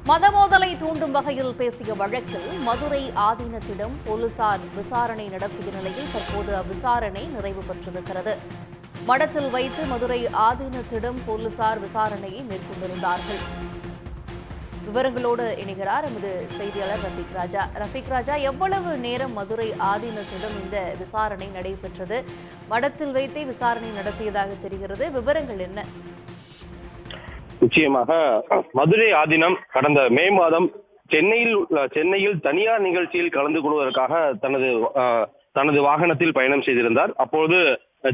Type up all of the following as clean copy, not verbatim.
மதமோதலை தூண்டும் வகையில் பேசிய வழக்கில் மதுரை ஆதீனத்திடம் போலீசார் விசாரணை நடத்திய நிலையில் தற்போது அவ்விசாரணை நிறைவு பெற்றிருக்கிறது. மடத்தில் வைத்து மதுரை ஆதீனத்திடம் போலீசார் விசாரணையை மேற்கொண்டிருந்தார்கள். விவரங்களோடு இணைகிறார் எமது செய்தியாளர் ரஃபீக் ராஜா. எவ்வளவு நேரம் மதுரை ஆதீனத்திடம் இந்த விசாரணை நடைபெற்றது? மடத்தில் வைத்தே விசாரணை நடத்தியதாக தெரிகிறது. விவரங்கள் என்ன? நிச்சயமாக மதுரை ஆதீனம் கடந்த மே மாதம் சென்னையில் தனியார் நிகழ்ச்சியில் கலந்து கொள்வதற்காக தனது வாகனத்தில் பயணம் செய்திருந்தார். அப்போது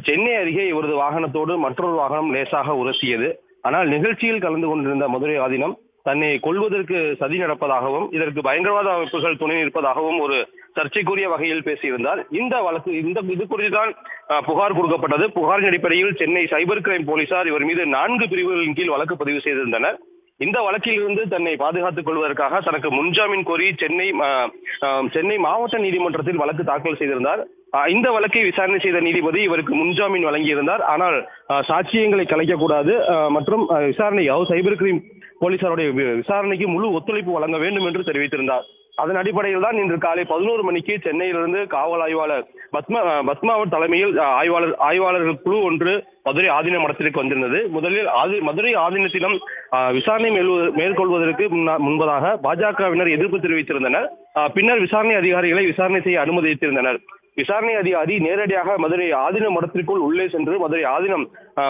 சென்னை அருகே இவரது வாகனத்தோடு மற்றொரு வாகனம் லேசாக உரசியது. ஆனால் நிகழ்ச்சியில் கலந்து கொண்டிருந்த மதுரை ஆதீனம் தன்னை கொல்வதற்கு சதி நடப்பதாகவும் இதற்கு பயங்கரவாத அமைப்புகள் துணை நிற்பதாகவும் ஒரு சர்ச்சைக்குரிய வகையில் பேசியிருந்தார். இந்த வழக்கு இது குறித்துதான் புகார் கொடுக்கப்பட்டது. புகாரின் அடிப்படையில் சென்னை சைபர் கிரைம் போலீசார் இவர் மீது 4 பிரிவுகளின் கீழ் வழக்கு பதிவு செய்திருந்தனர். இந்த வழக்கில் இருந்து தன்னை பாதுகாத்துக் கொள்வதற்காக தனக்கு முன்ஜாமீன் கோரி சென்னை மாவட்ட நீதிமன்றத்தில் வழக்கு தாக்கல் செய்திருந்தார். இந்த வழக்கை விசாரணை செய்த நீதிபதி இவருக்கு முன்ஜாமீன் வழங்கியிருந்தார். ஆனால் சாட்சியங்களை கலைக்கக்கூடாது மற்றும் சைபர் கிரைம் போலீசாருடைய விசாரணைக்கு முழு ஒத்துழைப்பு வழங்க வேண்டும் என்று தெரிவித்திருந்தார். அதன் அடிப்படையில் தான் இன்று காலை 11 மணிக்கு சென்னையிலிருந்து காவல் ஆய்வாளர் பத்மாவத் தலைமையில் ஆய்வாளர்கள் குழு ஒன்று மதுரை ஆதீன மடத்திற்கு வந்திருந்தது. முதலில் மதுரை ஆதீனத்திடம் விசாரணை மேற்கொள்வதற்கு முன்பதாக பாஜகவினர் எதிர்ப்பு தெரிவித்திருந்தனர். பின்னர் விசாரணை அதிகாரிகளை விசாரணை செய்ய அனுமதித்திருந்தனர். விசாரணை அதிகாரி நேரடியாக மதுரை ஆதீன மடத்திற்குள் உள்ளே சென்று மதுரை ஆதீனம்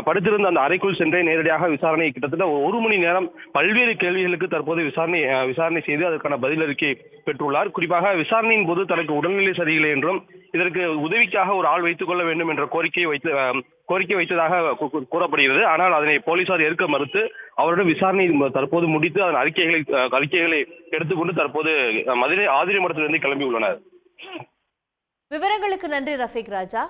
படுத்திருந்த அந்த அறைக்குள் சென்றே நேரடியாக விசாரணை கிட்டத்தட்ட 1 மணி நேரம் பல்வேறு கேள்விகளுக்கு தற்போது விசாரணை செய்து அதற்கான பதிலளிக்கை பெற்றுள்ளார். குறிப்பாக விசாரணையின் போது தனக்கு உடல்நிலை சரியில்லை என்றும் இதற்கு உதவிக்காக ஒரு ஆள் வைத்துக் கொள்ள வேண்டும் என்ற கோரிக்கை வைத்ததாக கூறப்படுகிறது. ஆனால் அதனை போலீசார் ஏற்க மறுத்து அவருடன் விசாரணை தற்போது முடித்து அதன் அறிக்கைகளை எடுத்துக்கொண்டு தற்போது மதுரை ஆதீன மடத்திலிருந்து கிளம்பியுள்ளனர். விவரங்களுக்கு நன்றி ரஃபீக் ராஜா.